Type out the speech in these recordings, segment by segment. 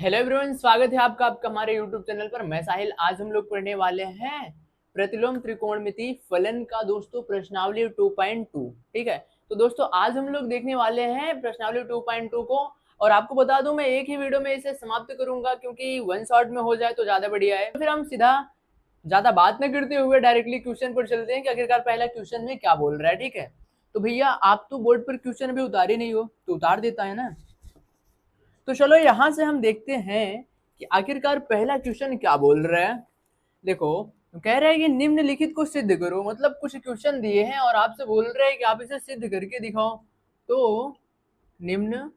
Hello everyone, स्वागत है आपका हमारे यूट्यूब चैनल पर। मैं साहिल। आज हम लोग पढ़ने वाले हैं प्रतिलोम त्रिकोणमिति फलन का दोस्तों प्रश्नावली 2.2। ठीक है, तो दोस्तों आज हम लोग देखने वाले हैं प्रश्नावली 2.2 को। और आपको बता दूं, मैं एक ही वीडियो में इसे समाप्त करूंगा क्योंकि वन शॉट में हो जाए तो ज्यादा बढ़िया है। फिर हम सीधा ज्यादा बात न करते हुए डायरेक्टली क्वेश्चन पर चलते हैं कि आखिरकार पहला क्वेश्चन में क्या बोल रहा है। ठीक है, तो भैया आप तो बोर्ड पर क्वेश्चन भी उतारे नहीं हो तो उतार देता है ना। तो चलो यहां से हम देखते हैं कि आखिरकार पहला क्वेश्चन क्या बोल रहा है। देखो, कह रहा है कि निम्नलिखित को सिद्ध करो। मतलब कुछ क्वेश्चन दिए हैं और आपसे बोल रहे हैं कि आप इसे सिद्ध करके दिखाओ। तो निम्नलिखित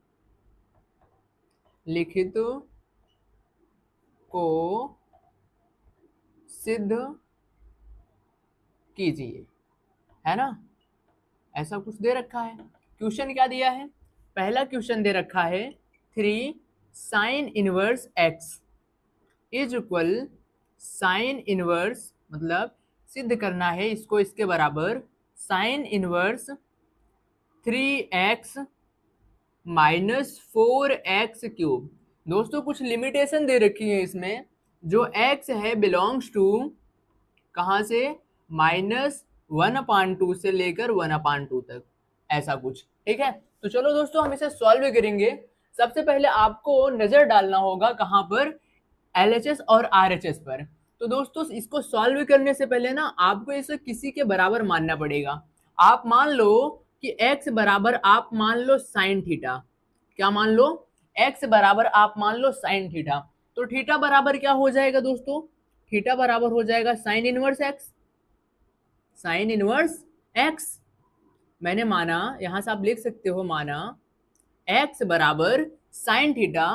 को सिद्ध कीजिए, है ना। ऐसा कुछ दे रखा है। क्वेश्चन क्या दिया है? पहला क्वेश्चन दे रखा है 3 sin−1x is equal sine inverse, मतलब सिद्ध करना है इसको इसके बराबर sine inverse 3x minus 4x³ दोस्तों कुछ लिमिटेशन दे रखी है इसमें। जो x है बिलोंग्स टू कहाँ से, -1/2 से लेकर 1/2 तक, ऐसा कुछ। ठीक है, तो चलो दोस्तों हम इसे सॉल्व करेंगे। सबसे पहले आपको नजर डालना होगा कहाँ पर, LHS और RHS पर। तो दोस्तों इसको सॉल्व करने से पहले ना आपको इसे किसी के बराबर मानना पड़ेगा। आप मान लो कि x बराबर आप मान लो साइन थीटा। क्या मान लो? x बराबर आप मान लो साइन थीटा। तो थीटा बराबर क्या हो जाएगा दोस्तों? थीटा बराबर हो जाएगा sine inverse x। Sine inverse x मैंने माना, यहां से आप लिख सकते हो माना x बराबर साइन थीटा,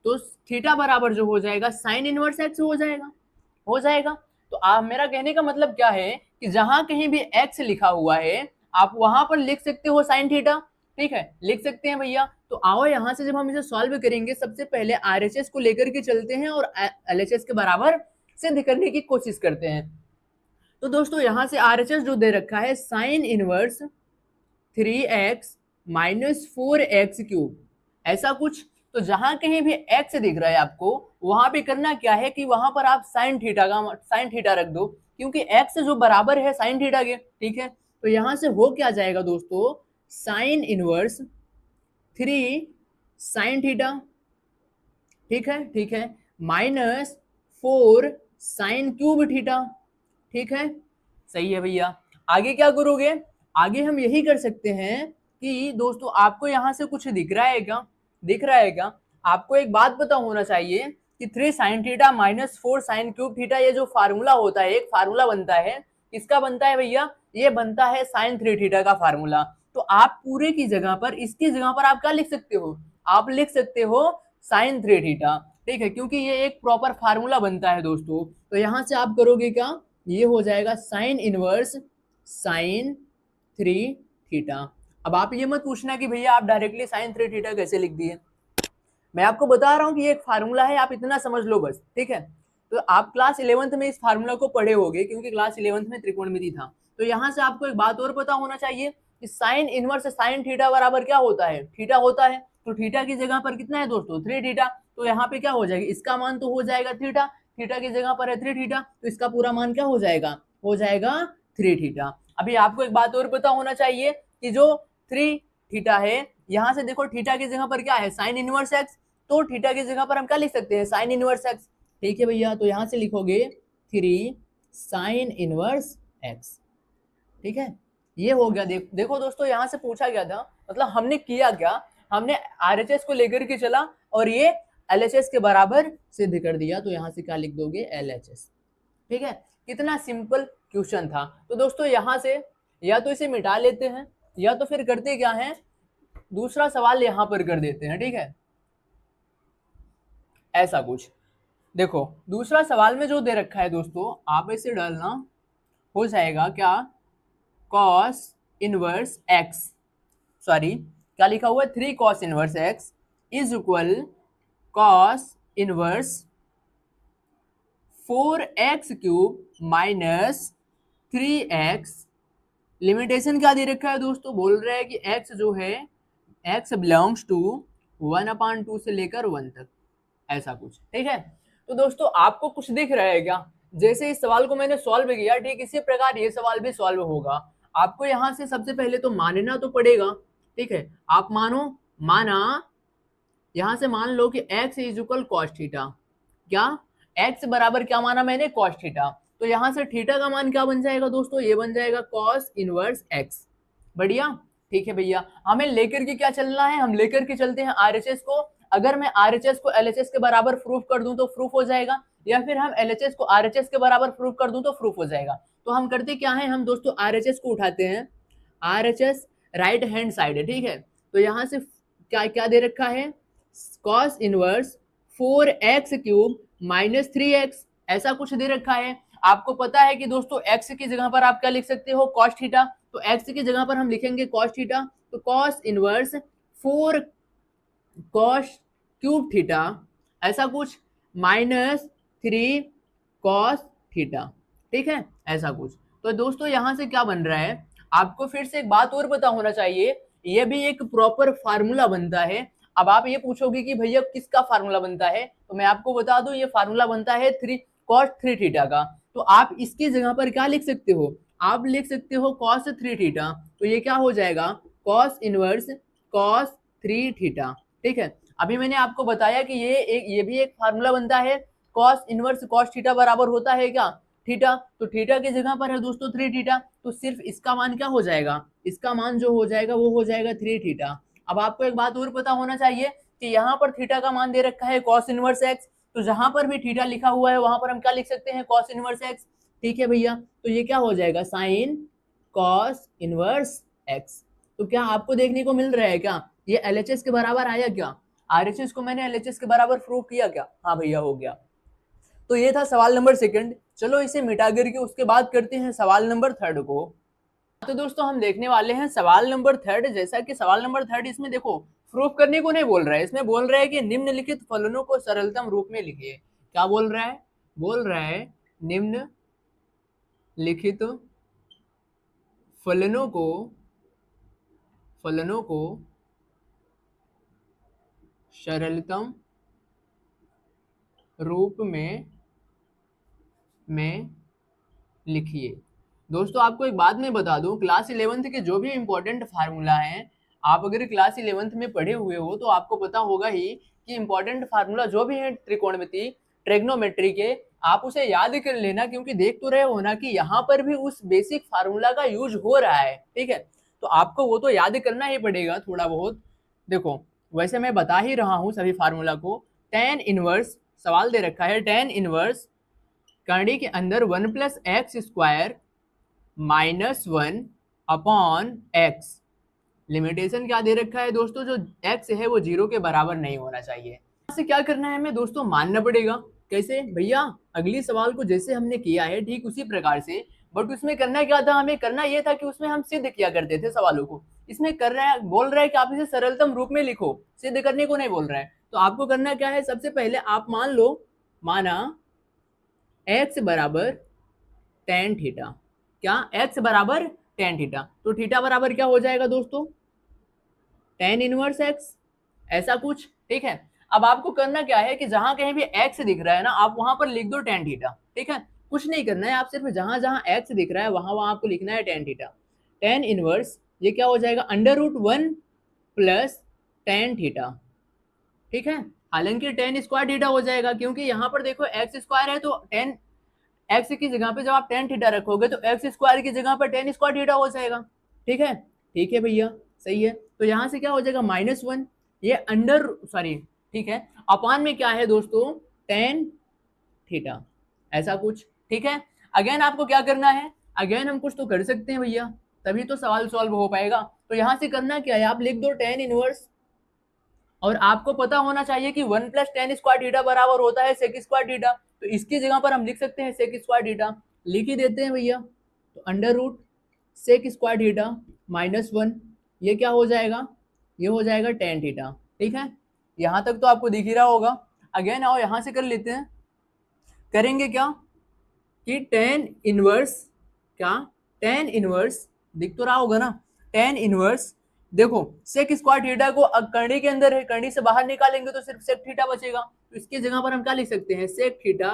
तो थीटा बराबर जो हो जाएगा साइन इनवर्स x हो जाएगा। तो आप, मेरा कहने का मतलब क्या है कि जहां कहीं भी x लिखा हुआ है आप वहां पर लिख सकते हो साइन थीटा। ठीक है, लिख सकते हैं भैया। तो आओ यहां से जब हम इसे सॉल्व करेंगे सबसे पहले RHS को लेकर के चलते हैं और LHS के बराबर सिद्ध करने की कोशिश करते हैं। तो दोस्तों यहां से RHS जो दे रखा है sine inverse 3x minus 4x³, ऐसा कुछ। तो जहां कहीं भी x दिख रहा है आपको वहां पे करना क्या है कि वहां पर आप साइन थीटा रख दो, क्योंकि x जो बराबर है साइन थीटा के। ठीक है, तो यहां से हो क्या जाएगा दोस्तों, साइन इनवर्स 3 sin थीटा। ठीक है, माइनस 4 sin³ ठीक है, सही है भैया। आगे क्या करोगे? आगे हम यही कर सकते हैं कि दोस्तों आपको यहां से कुछ दिख रहा है क्या? दिख रहा है क्या? आपको एक बात पता होना चाहिए कि 3 sin थीटा माइनस 4 sin³ ये जो फार्मूला होता है, एक फार्मूला बनता है। किसका बनता है भैया? ये बनता है sin3 थीटा का फार्मूला। तो आप पूरे की जगह पर, इसकी जगह पर आप क्या लिख सकते हो? आप लिख सकते हो sin3 थीटा। ठीक है, क्योंकि ये एक प्रॉपर फार्मूला बनता है दोस्तों। तो यहां से आप करोगे क्या, ये हो जाएगा साइन इनवर्स sin3 थीटा। अब आप ये मत पूछना कि भैया आप डायरेक्टली sin3 थीटा कैसे लिख दिए। मैं आपको बता रहा हूं कि ये एक फार्मूला है, आप इतना समझ लो बस। ठीक है, तो आप क्लास 11th में इस फार्मूला को पढ़े होगे क्योंकि क्लास 11th में त्रिकोणमिति था। तो यहां से आपको एक बात और पता होना चाहिए कि साइन इनवर्स साइन थीटा बराबर क्या होता है, थीटा होता है। तो थीटा की जगह पर कितना है दोस्तों, 3 थीटा। तो यहाँ पे क्या हो जाएगा, इसका मान तो हो जाएगा थीटा, थीटा की जगह पर है 3 थीटा, तो इसका पूरा मान क्या हो जाएगा, हो जाएगा 3 थीटा। अभी आपको एक बात और पता होना चाहिए कि जो 3 थीटा है, यहां से देखो थीटा की जगह पर क्या है, साइन इनवर्स एक्स। तो थीटा की जगह पर हम क्या लिख सकते हैं, साइन इनवर्स एक्स। ठीक है भैया, तो यहां से लिखोगे 3 sin−1x। ठीक है, ये हो गया। देखो दोस्तों यहां से पूछा गया था, मतलब हमने किया क्या, हमने RHS को लेकर के चला और ये LHS के बराबर सिद्ध कर दिया। तो यहां से क्या लिख दोगे, LHS। ठीक है, कितना सिंपल क्वेश्चन था। तो दोस्तों यहां से या तो इसे मिटा लेते हैं या तो फिर करते क्या है, दूसरा सवाल यहां पर कर देते हैं। ठीक है, ऐसा कुछ। देखो दूसरा सवाल में जो दे रखा है दोस्तों, आप इसे डालना, हो जाएगा क्या, cos इनवर्स x, सॉरी क्या लिखा हुआ है, 3 cos inverse x is equal cos inverse 4x³ minus 3x। Limitation क्या दे रखा है दोस्तों, बोल रहे हैं कि x जो है, x बिलोंग्स टू 1/2 से लेकर 1 तक, ऐसा कुछ, ठीक है। तो दोस्तों आपको कुछ दिख रहा है क्या? जैसे इस सवाल को मैंने सॉल्व किया, ठीक इसी प्रकार ये सवाल भी सॉल्व होगा। आपको यहाँ से सबसे पहले तो मानना तो पड़ेगा, ठीक है। आप माना यहां से मान लो कि x is equal cos theta. क्या x बराबर क्या माना मैंने? Cos theta. तो यहां से थीटा का मान क्या बन जाएगा दोस्तों? ये बन जाएगा कॉस इनवर्स x। बढ़िया, ठीक है भैया। हमें लेकर के क्या चलना है? हम लेकर के चलते हैं आरएचएस को। अगर मैं आरएचएस को एलएचएस के बराबर प्रूफ कर दूं तो प्रूफ हो जाएगा, या फिर हम एलएचएस को आरएचएस के बराबर प्रूफ कर दूं तो प्रूफ हो जाएगा। तो हम करते क्या है, हम दोस्तों आरएचएस को उठाते हैं। आरएचएस राइट हैंड साइड है, ठीक है। तो यहां से क्या क्या दे रखा है? Cos inverse 4x cube minus 3x, ऐसा कुछ दे रखा है। आपको पता है कि दोस्तों x की जगह पर आप क्या लिख सकते हो? Cos theta. तो x की जगह पर हम लिखेंगे कॉस थीटा। तो cos inverse 4 cos cube theta, ऐसा कुछ, माइनस 3 कॉस थीटा, ठीक है, ऐसा कुछ। तो दोस्तों यहां से क्या बन रहा है? आपको फिर से एक बात और पता होना चाहिए, ये भी एक प्रॉपर फार्मूला बनता है। अब आप ये पूछोगे कि भैया किसका फार्मूला बनता है, तो मैं आपको बता दूं ये फार्मूला बनता है 3 cos 3 थीटा का। तो आप इसकी जगह पर क्या लिख सकते हो? आप लिख सकते हो cos 3 थीटा। तो ये क्या हो जाएगा? cos इनवर्स cos 3 थीटा, ठीक है। अभी मैंने आपको बताया कि ये भी एक फार्मूला बनता है। cos इनवर्स cos थीटा बराबर होता है क्या? थीटा। तो थीटा की जगह पर है दोस्तों 3 थीटा। तो सिर्फ इसका मान क्या हो जाएगा? इसका मान जो हो जाएगा वो हो जाएगा 3 थीटा। अब आपको एक बात और पता होना चाहिए कि यहाँ पर थीटा का मान दे रखा है cos इनवर्स x। तो जहां पर भी थीटा लिखा हुआ है वहां पर हम क्या लिख सकते हैं? cos इनवर्स x, ठीक है भैया। तो ये क्या हो जाएगा? Sine cos inverse x। तो क्या आपको देखने को मिल रहा है क्या ये एलएचएस के बराबर आया क्या? आरएचएस को मैंने एलएचएस के बराबर प्रूव किया क्या? हाँ भैया, हो गया। तो ये था सवाल नंबर सेकंड। चलो इसे मिटा करके उसके बाद करते हैं सवाल नंबर थर्ड को। तो दोस्तों हम देखने वाले हैं सवाल नंबर थर्ड। जैसा कि सवाल नंबर थर्ड, इसमें देखो प्रूफ करने को नहीं बोल रहा है, इसमें बोल रहा है कि निम्नलिखित फलनों को सरलतम रूप में लिखिए। क्या बोल रहा है? बोल रहा है निम्नलिखित फलनों को सरलतम रूप में लिखिए। दोस्तों आपको एक बात मैं बता दूं, क्लास 11th के जो भी इंपॉर्टेंट फार्मूला हैं, आप अगर क्लास 11th में पढ़े हुए हो तो आपको पता होगा ही कि इंपॉर्टेंट फार्मूला जो भी है त्रिकोणमिति ट्रिग्नोमेट्री के, आप उसे याद कर लेना, क्योंकि देख तो रहे हो ना कि यहाँ पर भी उस बेसिक फार्मूला का यूज हो रहा है, ठीक है। तो आपको वो तो याद करना ही पड़ेगा थोड़ा बहुत। देखो वैसे मैं बता ही रहा हूँ सभी फार्मूला को। टेन इनवर्स सवाल दे रखा है, टेन इनवर्स कर्ण के अंदर 1 plus x square minus 1 upon x. Limitation क्या दे रखा है दोस्तों? जो एक्स है वो 0 के बराबर नहीं होना चाहिए। से क्या करना है हमें दोस्तों? मानना पड़ेगा। कैसे भैया? अगली सवाल को जैसे हमने किया है ठीक उसी प्रकार से, बट उसमें करना क्या था? हमें करना यह था कि उसमें हम सिद्ध किया करते थे सवालों को। इसमें कर रहा है, बोल रहा है कि आप इसे सरलतम रूप में लिखो, सिद्ध करने को नहीं बोल रहा है। तो आपको करना क्या है? सबसे पहले आप मान लो, माना x बराबर टेन थीटा। क्या? x बराबर टेन थीटा। तो थीटा बराबर क्या हो जाएगा दोस्तों? टेन इनवर्स x, ऐसा कुछ, ठीक है। अब आपको करना क्या है कि जहां कहीं भी x दिख रहा है ना, आप वहां पर लिख दो टेन थीटा, ठीक है। कुछ नहीं करना है, आप सिर्फ जहां जहां x दिख रहा है वहां वहां आपको लिखना है टेन थीटा। टेन इनवर्स ये क्या हो जाएगा? Under root 1 plus tan theta, ठीक है। हालांकि टेन स्क्वायर थीटा हो जाएगा, क्योंकि यहाँ पर देखो एक्स स्क्वायर है, तो टेन एक्स की जगह पे जब आप टेन थीटा रखोगे तो एक्स स्क्वायर की जगह पर टेन स्क्वायर थीटा हो जाएगा, ठीक है भैया, सही है। तो यहाँ से क्या हो जाएगा? -1, ये अंडर सॉरी, ठीक है, अपान में क्या है दोस्तों? टेन थीटा, ऐसा कुछ, ठीक है। अगेन आपको क्या करना है? अगेन हम कुछ तो कर सकते हैं भैया, तभी तो सवाल सॉल्व हो पाएगा। तो यहाँ से करना क्या है? आप लिख दो टेन इनवर्स, और आपको पता होना चाहिए कि 1 प्लस टेन स्क्वायर थीटा बराबर होता है सेक स्क्वायर थीटा। तो इसकी जगह पर हम लिख सकते हैं सेक स्क्वायर थीटा, लिख ही देते हैं भैया। तो under root sec square theta -1, ये क्या हो जाएगा? ये हो जाएगा टेन थीटा, ठीक है। यहाँ तक तो आपको दिख ही रहा होगा। अगेन आओ यहाँ से कर लेते हैं। करेंगे क्या कि टेन इनवर्स, क्या टेन इनवर्स दिख तो रहा होगा ना, टेन इनवर्स, देखो सेक स्क्वायर थीटा को कर्णी के अंदर है, कर्णी से बाहर निकालेंगे तो सिर्फ सेक थीटा बचेगा। तो इसकी जगह पर हम क्या लिख सकते हैं, सेक थीटा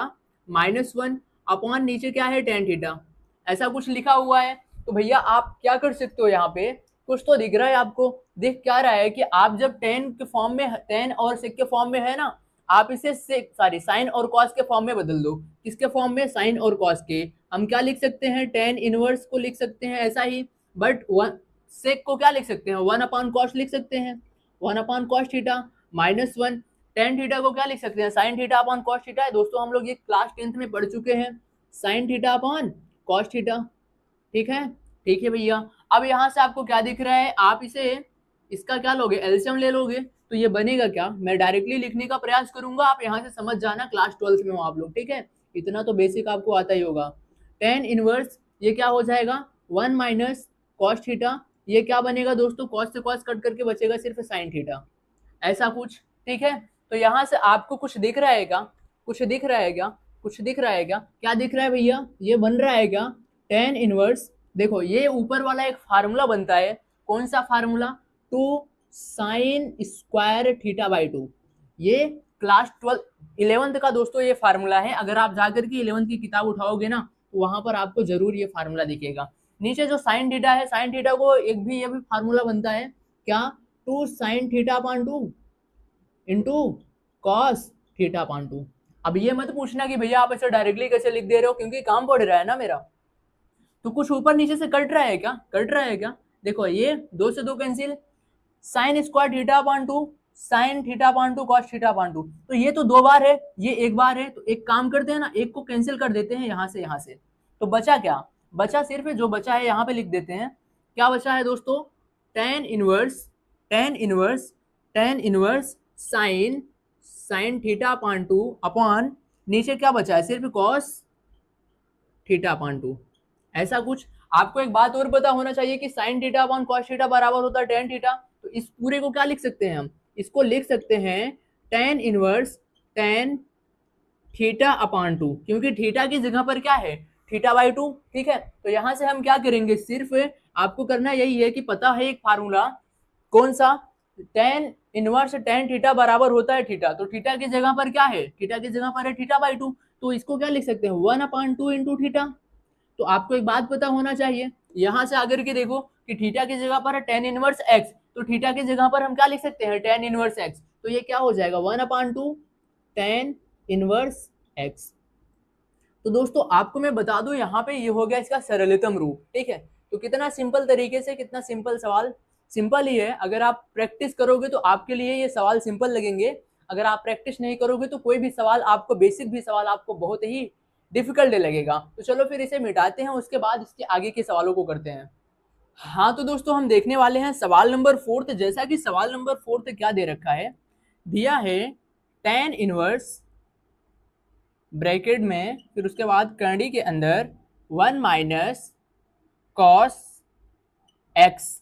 -1 अपॉन नीचे क्या है tan थीटा, ऐसा कुछ लिखा हुआ है। तो भैया आप क्या कर सकते हो, यहाँ पे कुछ तो दिख रहा है आपको, दिख क्या रहा है कि आप जब tan के फॉर्म में, tan और sec के फॉर्म में है ना, आप इसे साइन और कॉस के फॉर्म में बदल दो। किसके फॉर्म में, साइन और कॉस के। हम क्या लिख सकते हैं, tan इनवर्स को लिख सकते हैं ऐसा ही, बट सेक को क्या लिख सकते हैं, 1 अपॉन कॉस लिख सकते हैं, 1 upon cos theta -1। tan theta को क्या लिख सकते हैं, sign theta upon cos theta है। दोस्तों हम लोग ये क्लास 10th में पढ़ चुके हैं, sign theta upon cos theta. ठीक है, ठीक है भैया। अब यहाँ से आपको क्या दिख रहा है, आप इसे, इसका क्या लोगे, एलसीएम ले लोगे, तो ये बनेगा क्या, मैं डायरेक्टली लिखने का प्रयास करूंगा, आप यहाँ से समझ जाना, क्लास 12th में हो आप लोग, ठीक है, इतना तो बेसिक आपको आता ही होगा। tan इनवर्स ये क्या हो जाएगा, 1 माइनस कॉस थीटा, ये क्या बनेगा दोस्तों, कॉस से कॉस कट करके बचेगा सिर्फ साइन थीटा, ऐसा कुछ। ठीक है, तो यहाँ से आपको कुछ दिख रहा है क्या, कुछ दिख रहा है क्या, कुछ दिख रहा है क्या, क्या दिख रहा है भैया, ये बन रहा है क्या, tan इनवर्स। देखो ये ऊपर वाला एक फार्मूला बनता है, कौन सा formula, 2 sign square theta by 2, ये क्लास 11th का दोस्तों ये फार्मूला है। अगर आप जाकर के 11th की किताब उठाओगे ना, तो वहां पर आपको जरूर ये फार्मूला दिखेगा। नीचे जो साइन थीटा है, साइन थीटा को एक भी ये भी फार्मूला बनता है क्या, 2 sign theta upon 2 into cos theta upon 2। अब ये मत पूछना कि भैया आप ऐसे डायरेक्टली कैसे लिख दे रहे हो, क्योंकि काम पड़ रहा है ना मेरा, तो कुछ ऊपर नीचे से कट रहा है क्या, कट रहा है क्या, देखो ये 2 से 2 cancel, sign square theta upon 2 sign theta upon 2 cos theta upon 2, तो ये तो 2 बार है, ये 1 बार है, तो एक काम करते हैं ना, एक को कैंसिल कर देते हैं यहाँ से, तो बचा क्या, बचा सिर्फ जो बचा है यहाँ पे लिख देते हैं, क्या बचा है दोस्तों, tan inverse, tan inverse, tan inverse sine theta upon 2 upon नीचे क्या बचा है, सिर्फ कॉस थीटा अपॉन 2, ऐसा कुछ। आपको एक बात और पता होना चाहिए कि sign theta upon cos theta बराबर होता है tan थीटा, तो इस पूरे को क्या लिख सकते हैं हम, इसको लिख सकते हैं tan inverse tan theta upon 2, क्योंकि थीटा की जगह पर क्या है, थीटा बाई 2। ठीक है, तो यहां से हम क्या करेंगे, सिर्फ आपको करना यही है कि पता है एक फार्मूला, कौन सा, tan इनवर्स tan थीटा बराबर होता है थीटा, तो थीटा की जगह पर क्या है, थीटा की जगह पर है थीटा बाई 2, तो इसको क्या लिख सकते हैं, 1 अपॉन 2 इंटू थीटा। तो आपको एक बात पता होना चाहिए, यहां से आकर के देखो कि थीटा की जगह पर है tan इनवर्स x, तो थीटा की जगह पर हम क्या लिख सकते हैं, tan इनवर्स x, तो ये क्या हो जाएगा, 1 अपॉन 2 tan इनवर्स x। तो दोस्तों आपको मैं बता दूं, यहाँ पे ये हो गया इसका सरलतम रूप। ठीक है, तो कितना सिंपल तरीके से, कितना सिंपल सवाल, सिंपल ही है। अगर आप प्रैक्टिस करोगे तो आपके लिए ये सवाल सिंपल लगेंगे, अगर आप प्रैक्टिस नहीं करोगे तो कोई भी सवाल आपको, बेसिक भी सवाल आपको बहुत ही डिफिकल्ट लगेगा। तो चलो फिर इसे मिटाते हैं, उसके बाद इसके आगे के सवालों को करते हैं। हाँ तो दोस्तों हम देखने वाले हैं सवाल नंबर 4। जैसा कि सवाल नंबर 4 क्या दे रखा है, दिया है tan इनवर्स ब्रैकेट में, फिर उसके बाद कर्ली के अंदर 1 minus cos x,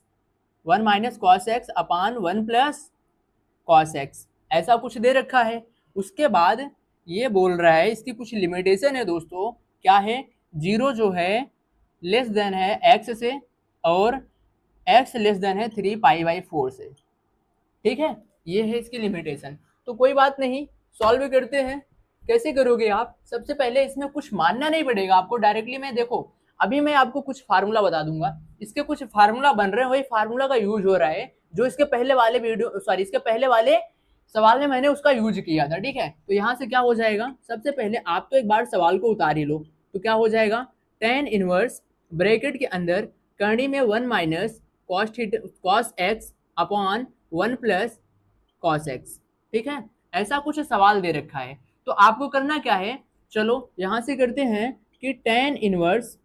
1 minus cos x upon 1 plus cos x, ऐसा कुछ दे रखा है। उसके बाद ये बोल रहा है, इसकी कुछ लिमिटेशन है दोस्तों, क्या है, 0 जो है लेस देन है एक्स से, और एक्स लेस देन है 3 पाई बाई 4 से। ठीक है, ये है इसकी लिमिटेशन। तो कोई बात नहीं, सॉल्व करते हैं। कैसे करोगे आप, सबसे पहले इसमें कुछ मानना नहीं पड़ेगा आपको डायरेक्टली। मैं देखो अभी मैं आपको कुछ फार्मूला बता दूंगा, इसके कुछ फार्मूला बन रहे हैं, वही फार्मूला का यूज हो रहा है जो इसके पहले वाले वीडियो, सॉरी इसके पहले वाले सवाल में मैंने उसका यूज किया था। ठीक है, तो यहाँ से क्या हो जाएगा, सबसे पहले आप तो एक बार सवाल को उतार ही लो, तो क्या हो जाएगा, tan इनवर्स ब्रैकेट के अंदर कर्णी में 1 minus cos x upon 1 plus cos x. ठीक है, ऐसा कुछ सवाल दे रखा है। तो आपको करना क्या है, चलो यहां से करते हैं कि tan इनवर्स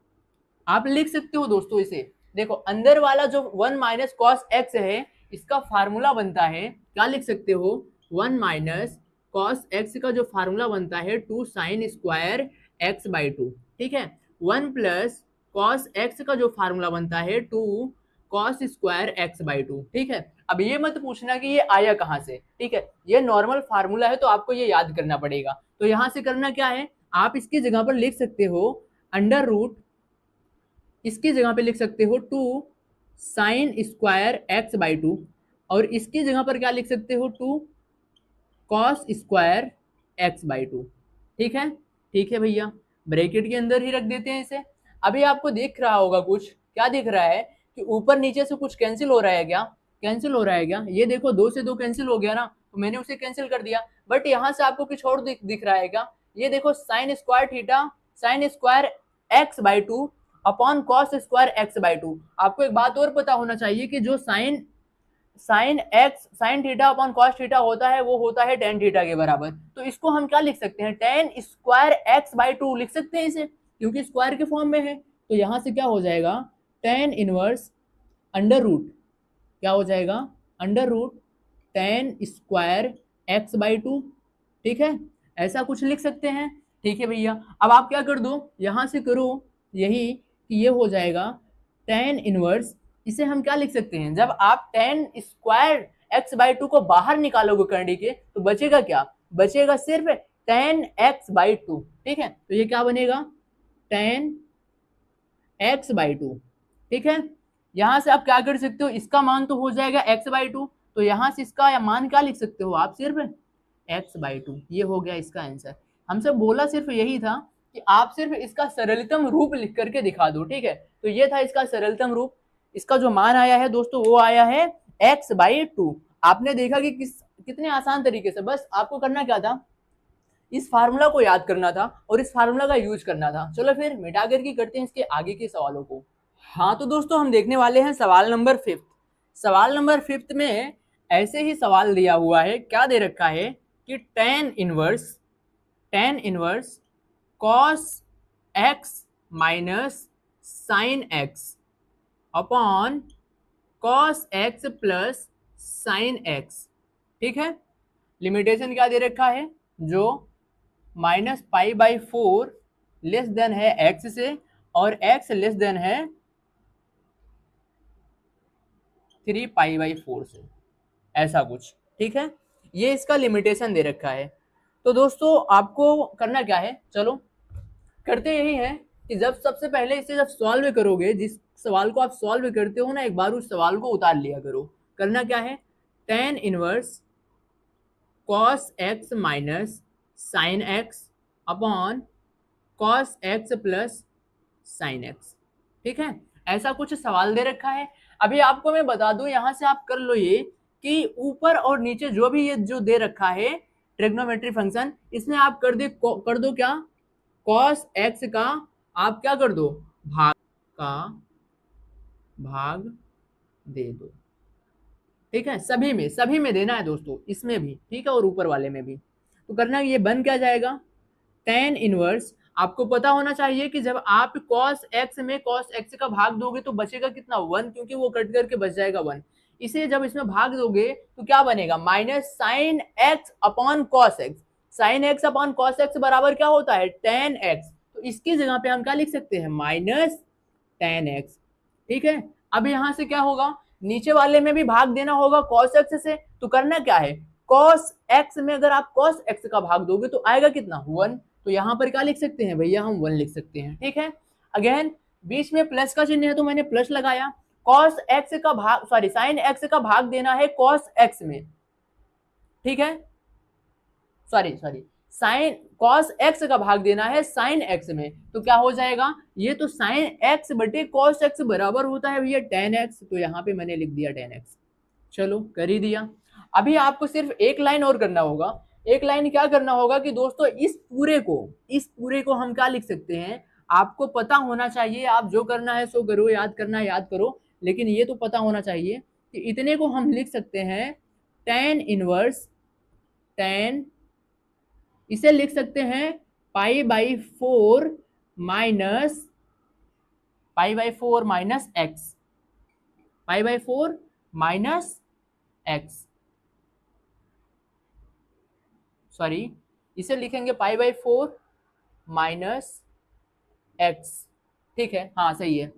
आप लिख सकते हो दोस्तों इसे, देखो अंदर वाला जो 1 माइनस कॉस एक्स है, इसका फार्मूला बनता है, क्या लिख सकते हो, 1 माइनस कॉस एक्स का जो फार्मूला बनता है 2 साइन स्क्वायर एक्स बाई 2। ठीक है, 1 प्लस कॉस एक्स का जो फार्मूला बनता है 2 कॉस स्क्वायर एक्स बाई 2। ठीक है, अब ये मत पूछना कि ये आया कहाँ से। ठीक है, ये नॉर्मल फार्मूला है, तो आपको ये याद करना पड़ेगा। तो यहां से करना क्या है, आप इसकी जगह पर लिख सकते हो अंडर रूट, इसकी जगह पे लिख सकते हो 2 साइन स्क्वायर एक्स बाई 2, और इसकी जगह पर क्या लिख सकते हो, 2 कॉस स्क्वायर x/2। ठीक है, ठीक है भैया, ब्रैकेट के अंदर ही रख देते हैं इसे। अभी आपको दिख रहा होगा कुछ, क्या दिख रहा है कि ऊपर नीचे से कुछ कैंसिल हो रहा है क्या? कैंसिल हो रहा है क्या? ये देखो 2 से 2 कैंसिल हो गया ना, तो मैंने उसे कैंसिल कर दिया। बट यहाँ से आपको कुछ और दिख रहा है क्या? ये देखो sign square theta, sine square x/2 upon cos square x/2। आपको एक बात और पता होना चाहिए कि जो sine sine theta upon cos theta होता है वो होता है टेन थीटा के बराबर। तो इसको हम क्या लिख सकते हैं? टेन स्क्वायर x/2 लिख सकते हैं इसे, क्योंकि स्क्वायर के फॉर्म में है। तो यहां से क्या हो जाएगा? टेन इनवर्स अंडर रूट, क्या हो जाएगा? Under root tan square x/2। ठीक है, ऐसा कुछ लिख सकते हैं। ठीक है भैया, अब आप क्या कर दो, यहां से करो यही कि ये हो जाएगा टेन इनवर्स, इसे हम क्या लिख सकते हैं? जब आप टेन स्क्वायर x/2 को बाहर निकालोगे करने के, तो बचेगा क्या? बचेगा सिर्फ टेन x/2। ठीक है, तो ये क्या बनेगा? Ten x/2। ठीक है, यहां से आप क्या कर सकते हो, इसका मान तो हो जाएगा x/2, तो यहां से इसका या मान क्या लिख सकते हो आप? सिर्फ x/2। ये हो गया इसका आंसर। हमसे बोला सिर्फ यही था कि आप सिर्फ इसका सरलतम रूप लिख करके दिखा दो। ठीक है, तो ये था इसका सरलतम रूप। इसका जो मान आया है दोस्तों वो आया है x/2। आपने देखा कि कितने आसान तरीके से, बस आपको करना क्या था, इस फार्मूला को याद करना था और इस फार्मूला का यूज करना था। चलो फिर मिटा करके करते हैं इसके आगे के सवालों को। हाँ तो दोस्तों हम देखने वाले हैं सवाल नंबर 5। सवाल नंबर 5 में ऐसे ही सवाल दिया हुआ है, क्या दे रखा है कि tan inverse cos x minus sine x upon cos x plus sine x. ठीक है, लिमिटेशन क्या दे रखा है? जो -π/4 लेस देन है x से और x लेस देन है 3π/4 से, ऐसा कुछ। ठीक है, ये इसका लिमिटेशन दे रखा है। तो दोस्तों आपको करना क्या है, चलो करते यही है कि जब सबसे पहले इसे जब सॉल्व करोगे, जिस सवाल को आप सॉल्व करते हो ना, एक बार उस सवाल को उतार लिया करो। करना क्या है? Tan inverse cos x minus sine x upon cos x plus sine x. ठीक है, ऐसा कुछ सवाल दे रखा है। अभी आपको मैं बता दूं, यहां से आप कर लो ये कि ऊपर और नीचे जो भी ये जो दे रखा है ट्रिग्नोमेट्री फंक्शन, इसमें आप कर दो क्या? कॉस एक्स का आप क्या कर दो? भाग दे दो। ठीक है, सभी में देना है दोस्तों, इसमें भी ठीक है और ऊपर वाले में भी। तो करना ये बन क्या जाएगा? टेन इनवर्स, आपको पता होना चाहिए कि जब आप cos x में cos x का भाग दोगे तो बचेगा कितना? 1, क्योंकि वो कट करके बच जाएगा 1। इसे जब इसमें भाग दोगे तो क्या बनेगा? Minus sine x upon cos x. Sine x upon cos x बराबर क्या होता है? Ten x. तो इसकी जगह पे हम क्या लिख सकते हैं? Minus ten x. ठीक है, अब यहां से क्या होगा? नीचे वाले में भी भाग देना होगा cos x से। तो करना क्या है? cos x में अगर आप cos x का भाग दोगे तो आएगा कितना? 1। तो यहाँ पर क्या लिख सकते हैं भैया? हम 1 लिख सकते हैं। ठीक है, अगेन बीच में प्लस का चिन्ह है तो मैंने प्लस लगाया। cos x का भाग, सॉरी साइन x का भाग देना है cos x में। ठीक है, सॉरी साइन cos x का भाग देना है साइन x में। तो क्या हो जाएगा? ये तो साइन x बटे cos x बराबर होता है भैया tan x। तो यहाँ पे मैंने लिख दिया tan x। चलो कर ही दिया। अभी आपको सिर्फ एक लाइन और करना होगा। एक लाइन क्या करना होगा कि दोस्तों इस पूरे को हम क्या लिख सकते हैं? आपको पता होना चाहिए, आप जो करना है सो करो, याद करना है याद करो, लेकिन ये तो पता होना चाहिए कि इतने को हम लिख सकते हैं tan इनवर्स, tan, इसे लिख सकते हैं π/4 minus x, π/4 minus x, sorry इसे लिखेंगे π/4 माइनस एक्स। ठीक है, हाँ सही है,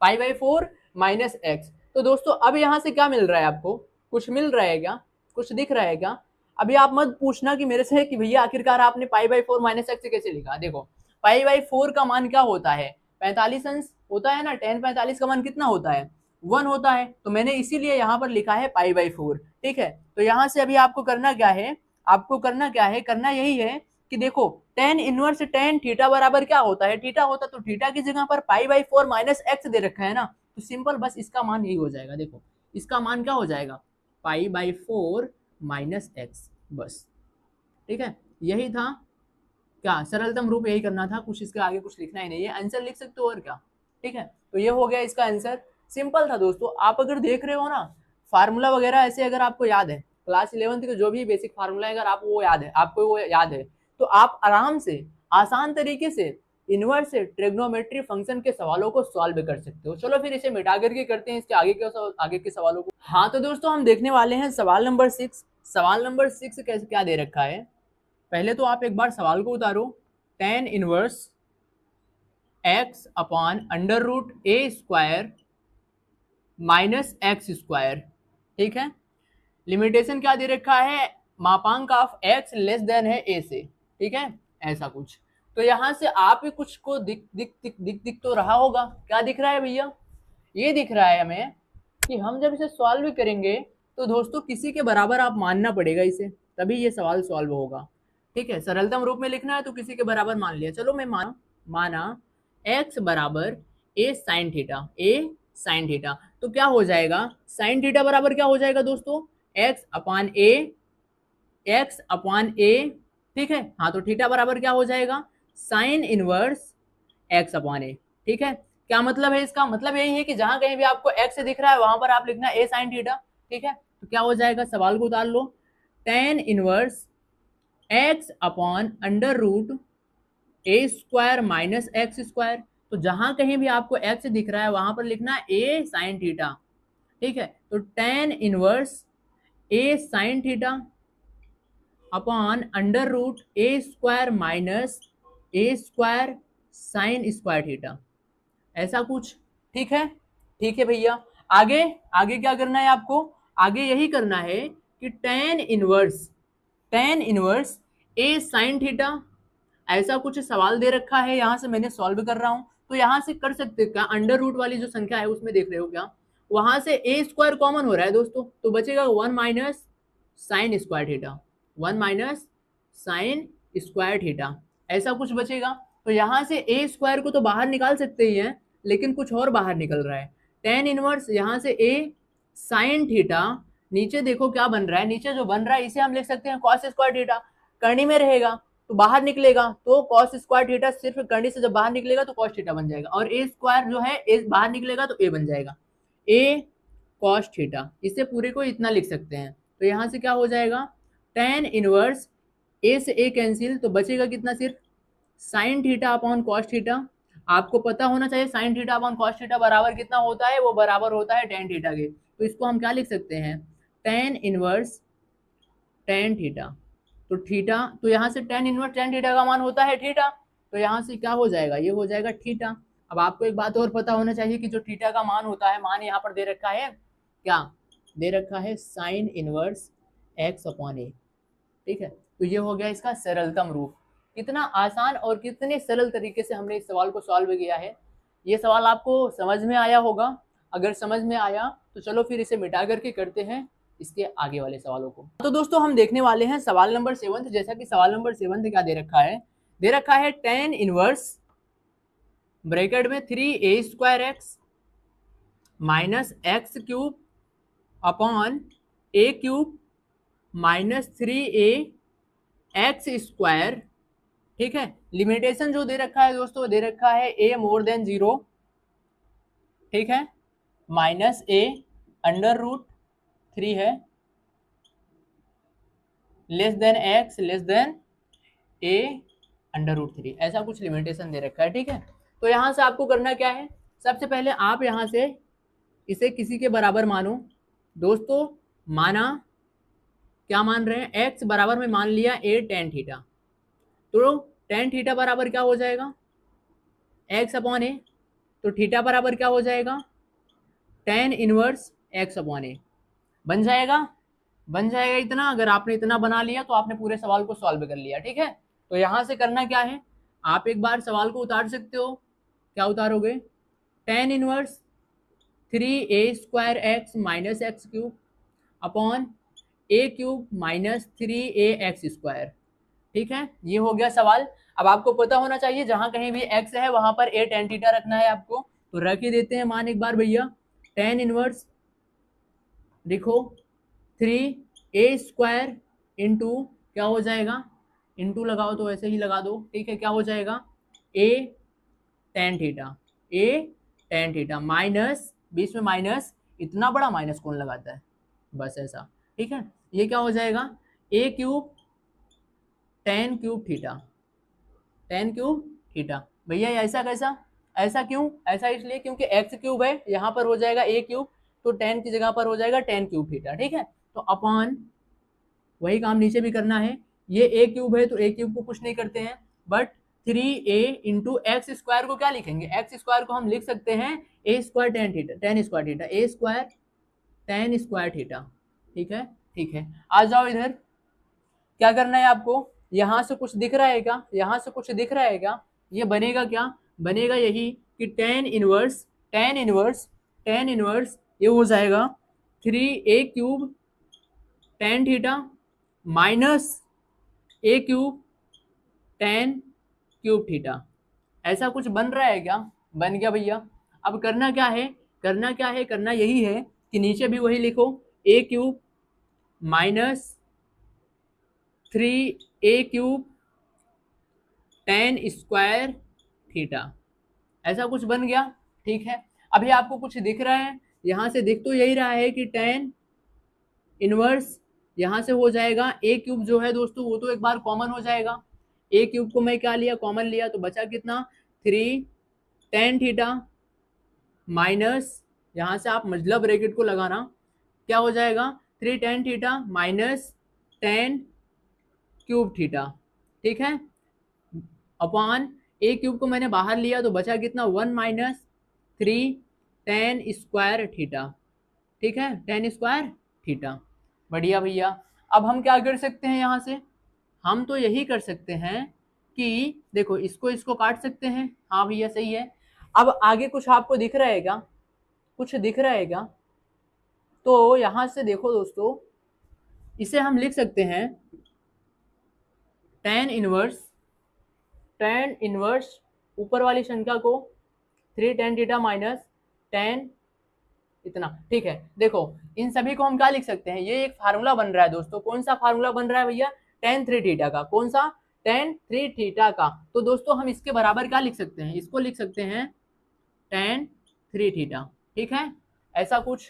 π/4 माइनस एक्स। तो दोस्तों अब यहां से क्या मिल रहा है आपको? कुछ मिल रहा है क्या? कुछ दिख रहा है क्या? अभी आप मत पूछना कि मेरे से कि भैया आखिरकार आपने π/4 माइनस एक्स कैसे लिखा। देखो π/4 का मान क्या होता है? 45 अंश होता है ना। tan 45 का मान कितना होता है? 1 होता है। तो मैंने इसीलिए यहाँ पर लिखा है π/4। ठीक है, तो यहाँ से अभी आपको करना क्या है? आपको करना क्या है, करना यही है कि देखो tan इनवर्स tan थीटा बराबर क्या होता है, थीटा होता तो थीटा की जगह पर π/4 माइनस एक्स दे रखा है ना, तो सिंपल बस इसका मान यही हो जाएगा। देखो इसका मान क्या हो जाएगा, π/4 माइनस एक्स, बस ठीक है। यही था क्या, सरलतम रूप यही करना था, कुछ इसके आगे कुछ लिखना ही नहीं है, आंसर लिख सकते हो और क्या, ठीक है। तो ये हो गया इसका आंसर, सिंपल था दोस्तों। आप अगर देख रहे हो ना फार्मूला वगैरह ऐसे अगर आपको याद है, क्लास 11th के जो भी बेसिक फार्मूला है अगर आप वो याद है, आपको वो याद है, तो आप आराम से आसान तरीके से इनवर्स से ट्रिग्नोमेट्री फंक्शन के सवालों को सॉल्व कर सकते हो। चलो फिर इसे मिटा करके करते हैं इसके आगे के सवालों को। हाँ तो दोस्तों हम देखने वाले हैं सवाल नंबर 6। सवाल नंबर 6 कैसे क्या दे रखा है, पहले तो आप एक बार सवाल को उतारो, tan inverse x upon under root ए स्क्वायर माइनस एक्स स्क्वायर, ठीक है। लिमिटेशन क्या दे रखा है, मापांक ऑफ x लेस देन है a से, ठीक है, ऐसा कुछ। तो यहां से आप ही कुछ को दिख तो रहा होगा, क्या दिख रहा है भैया, ये दिख रहा है हमें कि हम जब इसे सॉल्व करेंगे तो दोस्तों किसी के बराबर आप मानना पड़ेगा इसे, तभी ये सवाल सॉल्व होगा, ठीक है। सरलतम रूप में लिखना है तो किसी के बराबर मान लिया, चलो मैं माना x बराबर a sine theta, a sine theta, तो क्या हो जाएगा, साइन थीटा बराबर क्या हो जाएगा दोस्तों, x अपान a, ठीक है। हाँ तो थीटा बराबर क्या हो जाएगा, sine inverse x upon a, ठीक है। क्या मतलब है इसका, मतलब यही है कि जहां कहीं भी आपको x दिख रहा है वहां पर आप लिखना a साइन थीटा, ठीक है। तो क्या हो जाएगा, सवाल को उतार लो, tan inverse x upon under root ए स्क्वायर माइनस एक्स स्क्वायर, तो जहां कहीं भी आपको x दिख रहा है वहां पर लिखना a साइन थीटा, ठीक है। तो tan inverse a sine theta upon under root A square minus A square sine square theta, ऐसा कुछ, ठीक है। ठीक है भैया, आगे आगे क्या करना है आपको, आगे यही करना है कि tan इनवर्स ए साइन थीटा, ऐसा कुछ सवाल दे रखा है, यहां से मैंने सॉल्व कर रहा हूं, तो यहां से कर सकते क्या, अंडर रूट वाली जो संख्या है उसमें देख रहे हो क्या, वहां से ए स्क्वायर कॉमन हो रहा है दोस्तों, तो बचेगा 1 minus sign square theta, 1 minus sign square theta, ऐसा कुछ बचेगा। तो यहां से ए स्क्वायर को तो बाहर निकाल सकते ही हैं, लेकिन कुछ और बाहर निकल रहा है, tan इनवर्स यहाँ से ए साइन थीटा, नीचे देखो क्या बन रहा है, नीचे जो बन रहा है इसे हम लिख सकते हैं कॉस स्क्वायर थीटा, करनी में रहेगा तो बाहर निकलेगा तो कॉस स्क्वायर थीटा, सिर्फ करनी से जब बाहर निकलेगा तो कॉस थीटा बन जाएगा, और ए स्क्वायर जो है ए बाहर निकलेगा तो ए बन जाएगा, ए कॉस थीटा, इससे पूरे को इतना लिख सकते हैं। तो यहाँ से क्या हो जाएगा, tan इनवर्स ए से ए कैंसिल, तो बचेगा कितना, सिर्फ sign theta upon cos theta. आपको पता होना चाहिए sign theta upon cos theta बराबर कितना होता है, वो बराबर होता है tan थीटा के, तो इसको हम क्या लिख सकते हैं, tan इनवर्स tan थीटा, तो थीटा, तो यहाँ से tan इनवर्स tan थीटा का मान होता है थीटा, तो यहाँ से क्या हो जाएगा, ये हो जाएगा थीटा। अब आपको एक बात और पता होना चाहिए कि जो थीटा का मान होता है, मान यहाँ पर दे रखा है, क्या दे रखा है, साइन इनवर्स x अपॉन ए, ठीक है। तो ये हो गया इसका सरलतम रूप, कितना आसान और कितने सरल तरीके से हमने इस सवाल को सॉल्व किया है। ये सवाल आपको समझ में आया होगा, अगर समझ में आया तो चलो फिर इसे मिटा करके करते हैं इसके आगे वाले सवालों को। तो दोस्तों हम देखने वाले हैं सवाल नंबर 7, जैसा कि सवाल नंबर 7 क्या दे रखा है, दे रखा है tan इनवर्स ब्रैकेट में 3a square x minus x cube upon a cube minus 3a x square, ठीक है। लिमिटेशन जो दे रखा है दोस्तों, दे रखा है a मोर देन 0, ठीक है, माइनस a अंडर रूट 3 है, less than x less than a under root 3, ऐसा कुछ लिमिटेशन दे रखा है, ठीक है। तो यहां से आपको करना क्या है, सबसे पहले आप यहां से इसे किसी के बराबर मानो दोस्तों, माना क्या मान रहे हैं, x बराबर में मान लिया a tan थीटा, तो tan थीटा बराबर क्या हो जाएगा, x अपॉन ए, तो थीटा बराबर क्या हो जाएगा, tan इनवर्स x अपॉन ए, बन जाएगा, बन जाएगा इतना। अगर आपने इतना बना लिया तो आपने पूरे सवाल को सॉल्व कर लिया, ठीक है। तो यहां से करना क्या है, आप एक बार सवाल को उतार सकते हो, क्या उतारोगे, tan inverse 3a square x minus x cube upon a cube minus 3ax²। ठीक है, ये हो गया सवाल। अब आपको पता होना चाहिए जहां कहीं भी x है वहां पर a tan थीटा रखना है आपको, तो रख ही देते हैं मान एक बार भैया। tan इनवर्स देखो 3a² इंटू क्या हो जाएगा, इंटू लगाओ तो ऐसे ही लगा दो, ठीक है, क्या हो जाएगा a tan theta, a tan theta minus, बीच में माइनस, इतना बड़ा माइनस कौन लगाता है, बस ऐसा, ठीक है। ये क्या हो जाएगा a cube tan cube theta, tan cube theta. भैया ऐसा कैसा, ऐसा क्यों, ऐसा इसलिए क्योंकि x क्यूब है, यहाँ पर हो जाएगा a क्यूब, तो tan की जगह पर हो जाएगा tan क्यूब थीटा, ठीक है। तो अपॉन वही काम नीचे भी करना है, ये a क्यूब है तो a क्यूब को कुछ नहीं करते हैं, but 3a into x square को क्या लिखेंगे, एक्स स्क्वायर को हम लिख सकते हैं a² tan theta, tan square theta, a² tan square theta, ठीक है। ठीक है, आ जाओ इधर, क्या करना है आपको, यहां से कुछ दिख रहा है क्या, यहां से कुछ दिख रहा है क्या, ये बनेगा क्या, बनेगा यही कि tan inverse, tan inverse, tan inverse ये हो जाएगा 3a cube tan theta minus a cube tan cube theta. ऐसा कुछ बन रहा है क्या, बन गया भैया। अब करना क्या है, करना क्या है, करना यही है कि नीचे भी वही लिखो, a cube minus 3a cube tan square theta, ऐसा कुछ बन गया, ठीक है। अभी आपको कुछ दिख रहा है, यहां से दिख तो यही रहा है कि tan इनवर्स यहां से हो जाएगा a क्यूब जो है दोस्तों वो तो एक बार कॉमन हो जाएगा, a क्यूब को मैं क्या लिया, कॉमन लिया, तो बचा कितना 3 tan थीटा माइनस, यहां से आप मतलब ब्रैकेट को लगाना, क्या हो जाएगा 3 tan theta minus tan cube theta, ठीक है, अपॉन a क्यूब को मैंने बाहर लिया तो बचा कितना 1 माइनस 3 tan स्क्वायर थीटा, ठीक है, tan स्क्वायर थीटा। बढ़िया भैया। अब हम क्या कर सकते हैं यहाँ से, हम तो यही कर सकते हैं कि देखो इसको इसको काट सकते हैं, हाँ भैया सही है। अब आगे कुछ आपको दिख रहा है क्या, कुछ दिख रहा है क्या, तो यहाँ से देखो दोस्तों, इसे हम लिख सकते हैं tan इनवर्स, tan इनवर्स ऊपर वाली संख्या को 3 tan थीटा माइनस tan इतना, ठीक है। देखो इन सभी को हम क्या लिख सकते हैं, ये एक फार्मूला बन रहा है दोस्तों, कौन सा फार्मूला बन रहा है भैया, tan 3 थीटा का, कौन सा tan 3 थीटा का। तो दोस्तों हम इसके बराबर क्या लिख सकते हैं, इसको लिख सकते हैं tan 3 थीटा, ठीक है, ऐसा कुछ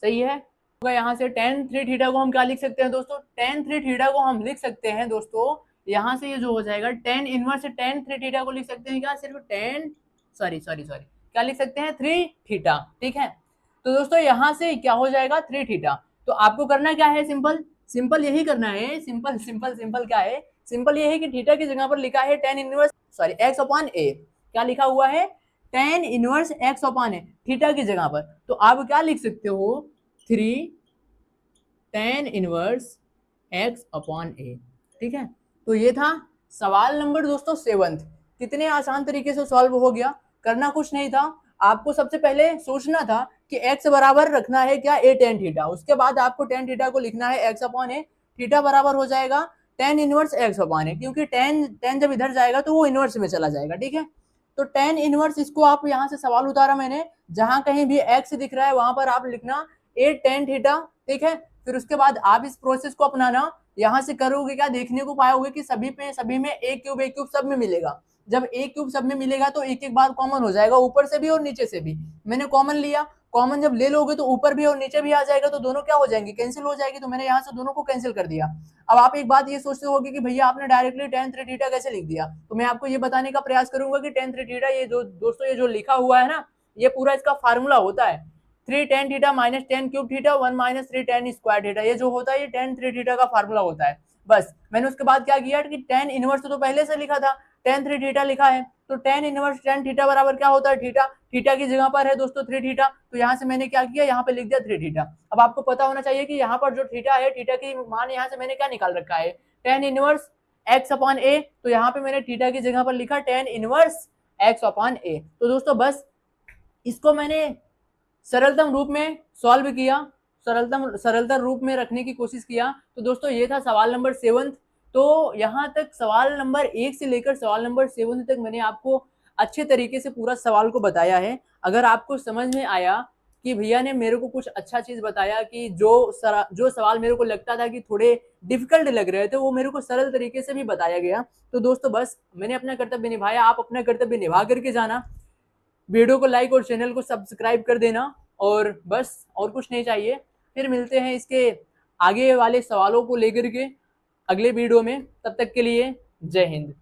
सही है। यहाँ से tan 3 थीटा को हम क्या लिख सकते हैं दोस्तों, tan 3 थीटा को हम लिख सकते हैं दोस्तों, यहाँ से ये जो हो जाएगा tan इनवर्स tan 3 थीटा को लिख सकते हैं क्या, सिर्फ tan सॉरी क्या लिख सकते हैं 3 थीटा, ठीक है। तो दोस्तों यहाँ से क्या हो जाएगा 3 थीटा। तो आपको करना क्या है, सिंपल सिंपल यही करना है, सिंपल सिंपल सिंपल क्या है, सिंपल ये है कि थीटा की जगह पर लिखा है tan inverse sorry x upon a, क्या लिखा हुआ है tan inverse x upon a theta की जगह पर, तो आप क्या लिख सकते हो 3 tan inverse x upon a, ठीक है। तो ये था सवाल नंबर दोस्तों 7, कितने आसान तरीके से सॉल्व हो गया, करना कुछ नहीं था, आपको सबसे पहले सोचना था कि x बराबर रखना है क्या a tan थीटा, उसके बाद आपको tan थीटा को लिखना है x अपॉन a, थीटा बराबर हो जाएगा tan inverse x upon a, क्योंकि tan जब इधर जाएगा तो वो इनवर्स में चला जाएगा, ठीक है। तो tan इनवर्स, इसको आप यहाँ से सवाल उतारा मैंने, जहां कहीं भी x दिख रहा है वहां पर आप लिखना a tan थीटा, ठीक है। फिर उसके बाद आप इस प्रोसेस को अपनाना, यहाँ से करोगे क्या, देखने को पाओगे कि सभी में a क्यूब सब में मिलेगा, जब a क्यूब सब में मिलेगा तो एक एक बार कॉमन हो जाएगा, ऊपर से भी और नीचे से भी। मैंने कॉमन लिया, कॉमन जब ले लोगे तो ऊपर भी और नीचे भी आ जाएगा, तो दोनों क्या हो जाएंगे, कैंसिल हो जाएगी, तो मैंने यहाँ से दोनों को कैंसिल कर दिया। अब आप एक बात ये सोचते होगे कि भैया आपने डायरेक्टली tan 3 थीटा कैसे लिख दिया, तो मैं आपको ये बताने का प्रयास करूंगा कि tan 3 थीटा ये जो दोस्तों ये जो लिखा हुआ है ना, ये पूरा इसका फार्मूला होता है 3 tan theta minus tan cube theta 1 minus 3 tan square theta, ये जो होता है ये tan 3 थीटा का फार्मूला होता है। बस मैंने उसके बाद क्या किया कि tan इनवर्स तो पहले से लिखा था, tan 3 थीटा लिखा है, तो tan इनवर्स tan थीटा बराबर क्या होता है थीटा, थीटा की जगह पर है दोस्तों 3 थीटा, तो यहाँ से मैंने क्या किया, यहाँ पे लिख दिया 3 थीटा। अब आपको पता होना चाहिए कि यहाँ पर जो थीटा है, थीटा की मान यहाँ से मैंने क्या निकाल रखा है tan inverse x upon a, तो यहाँ पे मैंने थीटा की जगह पर लिखा tan inverse x upon a। तो दोस्तों बस इसको मैंने सरलतम रूप में सॉल्व किया, सरलता रूप में रखने की कोशिश किया। तो दोस्तों ये था सवाल नंबर 7। तो यहाँ तक सवाल नंबर 1 से लेकर सवाल नंबर 7 तक मैंने आपको अच्छे तरीके से पूरा सवाल को बताया है। अगर आपको समझ में आया कि भैया ने मेरे को कुछ अच्छा चीज बताया कि जो सवाल मेरे को लगता था कि थोड़े डिफिकल्ट लग रहे थे वो मेरे को सरल तरीके से भी बताया गया। तो दोस्तों बस मैंने अपना कर्तव्य निभाया, आप अपना कर्तव्य निभा करके जाना। वीडियो को लाइक और चैनल को सब्सक्राइब कर देना, और बस और कुछ नहीं चाहिए। फिर मिलते हैं इसके आगे वाले सवालों को लेकर के अगले वीडियो में। तब तक के लिए जय हिंद।